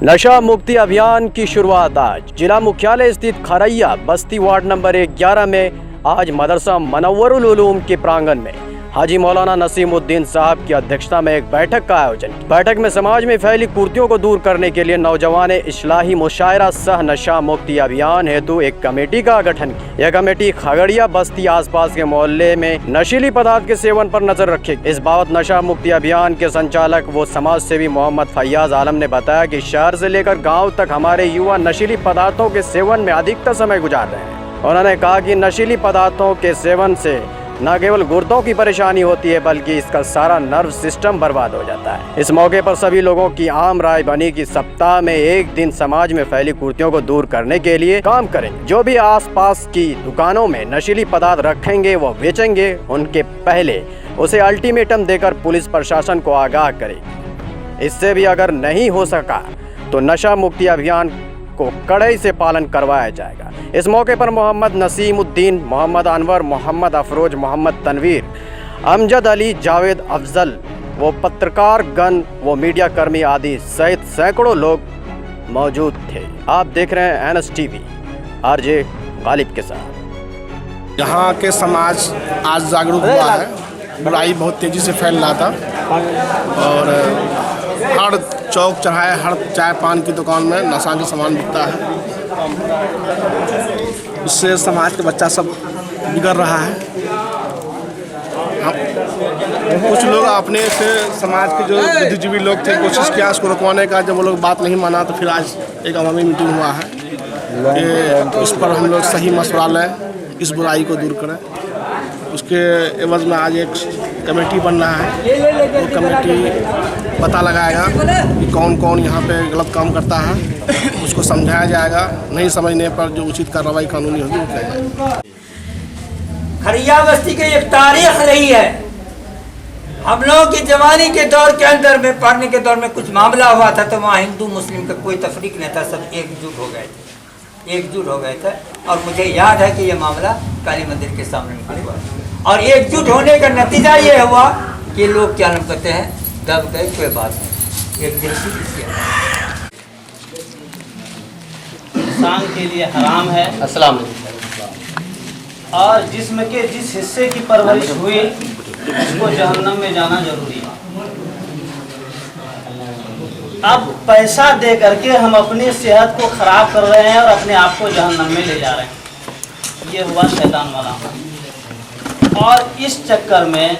नशा मुक्ति अभियान की शुरुआत आज जिला मुख्यालय स्थित खरैया बस्ती वार्ड नंबर 11 में आज मदरसा मनव्वरुल उलूम के प्रांगण में हाजी मौलाना नसीमुद्दीन साहब की अध्यक्षता में एक बैठक का आयोजन। बैठक में समाज में फैली कुरीतियों को दूर करने के लिए नौजवान इस्लाही मुशायरा सह नशा मुक्ति अभियान हेतु एक कमेटी का गठन किया। यह कमेटी खगड़िया बस्ती आसपास के मोहल्ले में नशीली पदार्थ के सेवन पर नजर रखेगी। इस बाबत नशा मुक्ति अभियान के संचालक व समाज सेवी मोहम्मद फैयाज आलम ने बताया कि शहर से लेकर गाँव तक हमारे युवा नशीली पदार्थों के सेवन में अधिकतर समय गुजार रहे हैं। उन्होंने कहा कि नशीली पदार्थों के सेवन से न केवल गुर्दों की परेशानी होती है बल्कि इसका सारा नर्व सिस्टम बर्बाद हो जाता है। इस मौके पर सभी लोगों की आम राय बनी कि सप्ताह में एक दिन समाज में फैली कुरीतियों को दूर करने के लिए काम करें। जो भी आसपास की दुकानों में नशीली पदार्थ रखेंगे व बेचेंगे उनके पहले उसे अल्टीमेटम देकर पुलिस प्रशासन को आगाह करें। इससे भी अगर नहीं हो सका तो नशा मुक्ति अभियान को कड़ाई से पालन करवाया जाएगा। इस मौके पर मोहम्मद नसीमुद्दीन, मोहम्मद अनवर, मोहम्मद अफरोज, मोहम्मद तनवीर, अमजद अली, जावेद अफजल वो पत्रकार गण वो मीडिया कर्मी आदि सहित सैकड़ों लोग मौजूद थे। आप देख रहे हैं NSTV RJ गालिब के साथ। यहाँ के समाज आज जागरूक हुआ है। बुराई बहुत तेज़ी से फैल रहा था और हर चौक चौराहे, हर चाय पान की दुकान में नशा के सामान बिकता है। इससे समाज के बच्चा सब बिगड़ रहा है। कुछ लोग अपने से समाज के जो बुद्धिजीवी लोग थे कोशिश किया उसको रुकवाने का, जब वो लोग बात नहीं माना तो फिर आज एक अवामी मीटिंग हुआ है कि इस पर हम लोग सही मशवरा लें, इस बुराई को दूर करें। उसके एवज में आज एक कमेटी बन रहा है। वो कमेटी पता लगाएगा कि कौन कौन यहाँ पे गलत काम करता है, उसको समझाया जाएगा। नहीं समझने पर जो उचित कार्रवाई कानूनी होगी वो किया जाएगा। खरैया बस्ती की एक तारीख रही है। हम लोगों की जवानी के दौर के अंदर में, पढ़ने के दौर में कुछ मामला हुआ था तो वहाँ हिंदू मुस्लिम का कोई तफरीक नहीं था, सब एकजुट हो गए थे। और मुझे याद है कि ये मामला काली मंदिर के सामने में हुआ और एकजुट होने का नतीजा ये हुआ कि लोग क्या नाम कहते हैं, दब गए, कोई बात नहीं, एक जैसी इंसान के लिए हराम है। अस्सलाम और जिस्म के जिस हिस्से की परवरिश हुई उसको जहन्नम में जाना जरूरी है। अब पैसा दे करके हम अपनी सेहत को खराब कर रहे हैं और अपने आप को जहन्नम में ले जा रहे हैं। ये हुआ शैतान वाला। और इस चक्कर में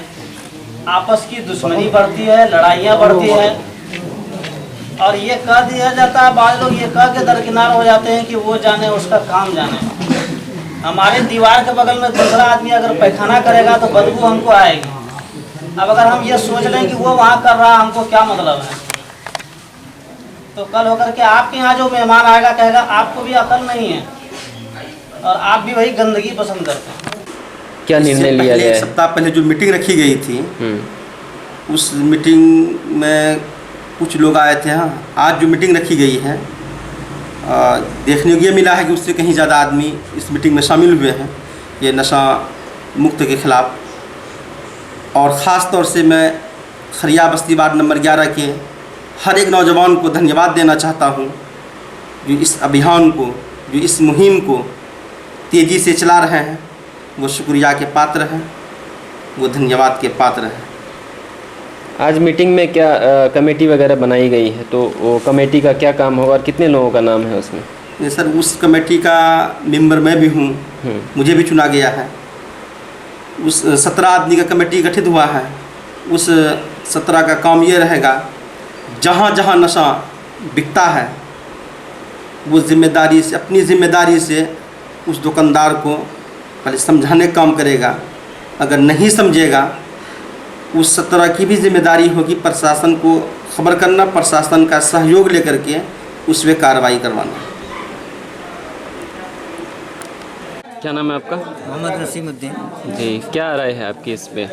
आपस की दुश्मनी बढ़ती है, लड़ाइयाँ बढ़ती हैं और ये कह दिया जाता है, बाद लोग ये कह के दरकिनार हो जाते हैं कि वो जाने उसका काम जाने। हमारे दीवार के बगल में दूसरा आदमी अगर पैखाना करेगा तो बदबू हमको आएगी। अब अगर हम ये सोच लें कि वो वहाँ कर रहा है, हमको क्या मतलब है? तो कल होकर के आपके यहाँ जो मेहमान आएगा कहेगा आपको भी अकल नहीं है और आप भी वही गंदगी पसंद करते हैं। क्या निर्णय लिया गया? एक सप्ताह पहले जो मीटिंग रखी गई थी उस मीटिंग में कुछ लोग आए थे। हाँ, आज जो मीटिंग रखी गई है देखने को ये मिला है कि उससे कहीं ज़्यादा आदमी इस मीटिंग में शामिल हुए हैं ये नशा मुक्त के ख़िलाफ़। और ख़ास तौर से मैं खरैया बस्ती वार्ड नंबर 11 के हर एक नौजवान को धन्यवाद देना चाहता हूँ जो इस अभियान को, जो इस मुहिम को तेज़ी से चला रहे हैं। वो शुक्रिया के पात्र हैं, वो धन्यवाद के पात्र हैं। आज मीटिंग में क्या कमेटी वगैरह बनाई गई है, तो वो कमेटी का क्या काम होगा और कितने लोगों का नाम है उसमें? ये सर, उस कमेटी का मेंबर मैं भी हूँ, मुझे भी चुना गया है। उस 17 आदमी का कमेटी गठित हुआ है। उस 17 का काम ये रहेगा, जहाँ जहाँ नशा बिकता है वो जिम्मेदारी से, अपनी ज़िम्मेदारी से उस दुकानदार को पहले समझाने का काम करेगा। अगर नहीं समझेगा उस 17 की भी जिम्मेदारी होगी प्रशासन को खबर करना, प्रशासन का सहयोग लेकर के उस पर कार्रवाई करवाना। क्या नाम है आपका? मोहम्मद नसीमुद्दीन। जी, क्या राय है आपकी इस पे?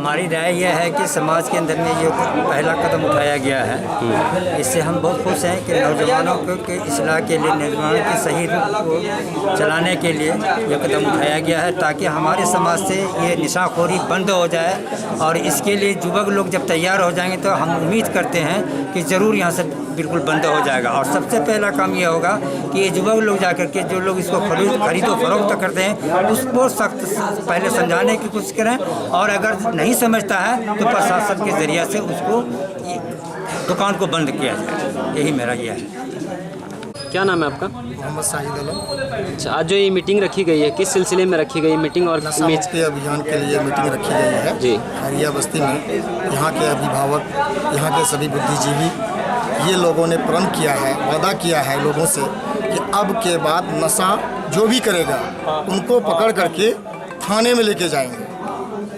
हमारी राय यह है कि समाज के अंदर में ये पहला कदम उठाया गया है। इससे हम बहुत खुश हैं कि नौजवानों के इस्लाह के लिए, नौजवानों के सही रूप को चलाने के लिए ये कदम उठाया गया है, ताकि हमारे समाज से ये नशाखोरी बंद हो जाए। और इसके लिए युवक लोग जब तैयार हो जाएंगे तो हम उम्मीद करते हैं कि ज़रूर यहाँ से बिल्कुल बंद हो जाएगा। और सबसे पहला काम ये होगा कि ये युवक लोग जाकर के जो लोग इसको खरीदो फरोख्त करते हैं उसको सख्त पहले समझाने की कोशिश करें, और अगर नहीं समझता है तो प्रशासन के ज़रिए से उसको दुकान को बंद किया जाए। यही मेरा यह है। क्या नाम है आपका? मोहम्मद साजिद आलम। अच्छा, आज जो ये मीटिंग रखी गई है, किस सिलसिले में रखी गई मीटिंग और नशा मुक्ति अभियान के लिए मीटिंग रखी गई है जी। खैरिया बस्ती में यहाँ के अभिभावक, यहाँ के सभी बुद्धिजीवी, ये लोगों ने प्रण किया है, वादा किया है लोगों से कि अब के बाद नशा जो भी करेगा उनको पकड़ करके थाने में लेके जाएंगे।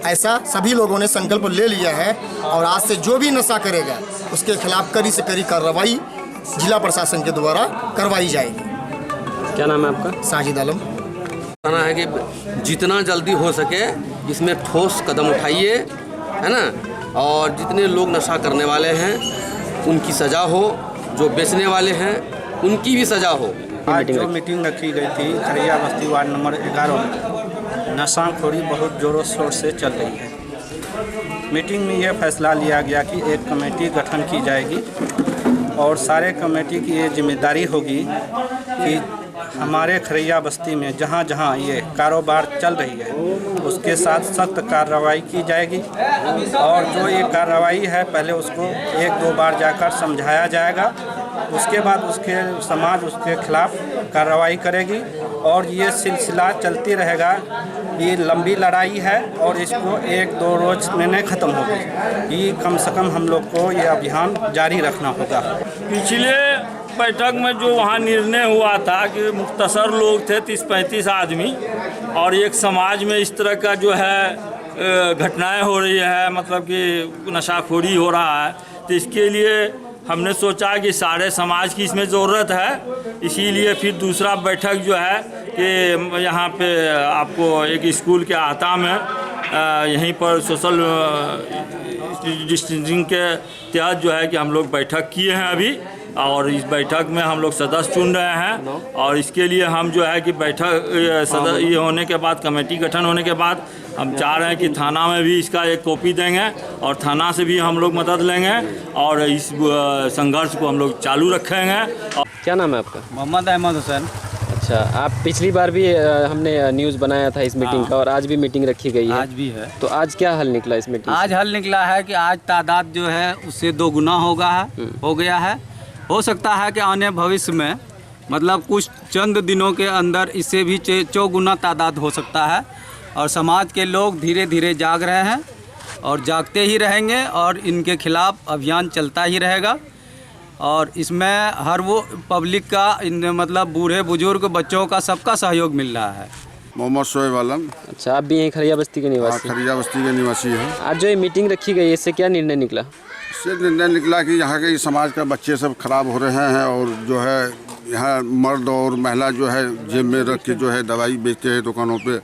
ऐसा सभी लोगों ने संकल्प ले लिया है और आज से जो भी नशा करेगा उसके खिलाफ कड़ी से कड़ी कार्रवाई जिला प्रशासन के द्वारा करवाई जाएगी। क्या नाम है आपका? साजिद आलम। कहना है कि जितना जल्दी हो सके इसमें ठोस कदम उठाइए, है ना, और जितने लोग नशा करने वाले हैं उनकी सज़ा हो, जो बेचने वाले हैं उनकी भी सज़ा हो। आज जो मीटिंग रखी गई थी खरिया बस्ती वार्ड नंबर 11 में, नशाखोरी बहुत ज़ोरों शोर से चल रही है। मीटिंग में यह फैसला लिया गया कि एक कमेटी गठन की जाएगी और सारे कमेटी की ये जिम्मेदारी होगी कि हमारे खरिया बस्ती में जहाँ जहाँ ये कारोबार चल रही है उसके साथ सख्त कार्रवाई की जाएगी, और जो ये कार्रवाई है पहले उसको 1-2 बार जाकर समझाया जाएगा, उसके बाद उसके समाज उसके खिलाफ कार्रवाई करेगी और ये सिलसिला चलती रहेगा। ये लंबी लड़ाई है और इसको 1-2 रोज में नहीं ख़त्म होगी। ये कम से कम हम लोग को ये अभियान जारी रखना होगा। पिछले बैठक में जो वहाँ निर्णय हुआ था कि मुख्तसर लोग थे 30-35 आदमी, और एक समाज में इस तरह का जो है घटनाएं हो रही है, मतलब कि नशाखोरी हो रहा है, तो इसके लिए हमने सोचा कि सारे समाज की इसमें ज़रूरत है। इसीलिए फिर दूसरा बैठक जो है कि यहाँ पे आपको एक स्कूल के अहाता में यहीं पर सोशल डिस्टेंसिंग के तहत जो है कि हम लोग बैठक किए हैं अभी, और इस बैठक में हम लोग सदस्य चुन रहे हैं। और इसके लिए हम जो है कि बैठक सदस्य ये होने के बाद, कमेटी गठन होने के बाद, हम चाह रहे हैं कि थाना में भी इसका एक कॉपी देंगे और थाना से भी हम लोग मदद लेंगे और इस संघर्ष को हम लोग चालू रखेंगे। क्या नाम है आपका? मोहम्मद अहमद हुसैन। अच्छा, आप पिछली बार भी हमने न्यूज़ बनाया था इस मीटिंग का, और आज भी मीटिंग रखी गई है। आज भी है। तो आज क्या हल निकला इस मीटिंग? आज हल निकला है कि आज तादाद जो है उससे 2 गुना हो गया है। हो सकता है कि आने भविष्य में, मतलब कुछ चंद दिनों के अंदर इससे भी 4 गुना तादाद हो सकता है। और समाज के लोग धीरे धीरे जाग रहे हैं और जागते ही रहेंगे और इनके खिलाफ अभियान चलता ही रहेगा। और इसमें हर वो पब्लिक का, मतलब बूढ़े बुजुर्ग बच्चों का सबका सहयोग मिल रहा है। मोहम्मद शोएब आलम। अच्छा, आप भी यहीं खरिया बस्ती के निवासी? खरिया बस्ती के निवासी हैं। आज जो ये मीटिंग रखी गई है इससे क्या निर्णय निकला? इससे निर्णय निकला कि यहाँ के समाज का बच्चे सब खराब हो रहे हैं और जो है यहाँ मर्द और महिला जो है जेब में रख के जो है दवाई बेचते हैं दुकानों पे,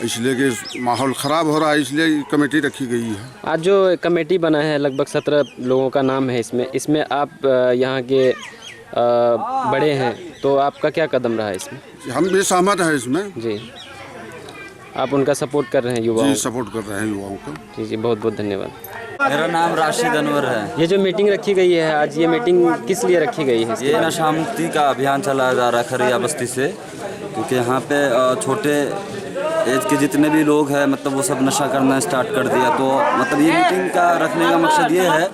इसलिए कि माहौल ख़राब हो रहा है, इसलिए कमेटी रखी गई है। आज जो कमेटी बना है लगभग 17 लोगों का नाम है इसमें आप यहाँ के बड़े हैं, तो आपका क्या कदम रहा है इसमें? हम भी सहमत हैं इसमें जी। आप उनका सपोर्ट कर रहे हैं युवाओं? जी, सपोर्ट कर रहे हैं युवाओं को। जी जी, बहुत बहुत धन्यवाद। मेरा नाम राशिद अनवर है। ये जो मीटिंग रखी गई है आज, ये मीटिंग किस लिए रखी गई है? ये नशा मुक्ति का अभियान चलाया जा रहा है खरिया बस्ती से, क्योंकि यहाँ पे छोटे एज के जितने भी लोग हैं, मतलब वो सब नशा करना स्टार्ट कर दिया। तो मतलब ये मीटिंग का रखने का मकसद ये है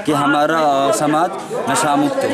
कि हमारा समाज नशा मुक्त हो।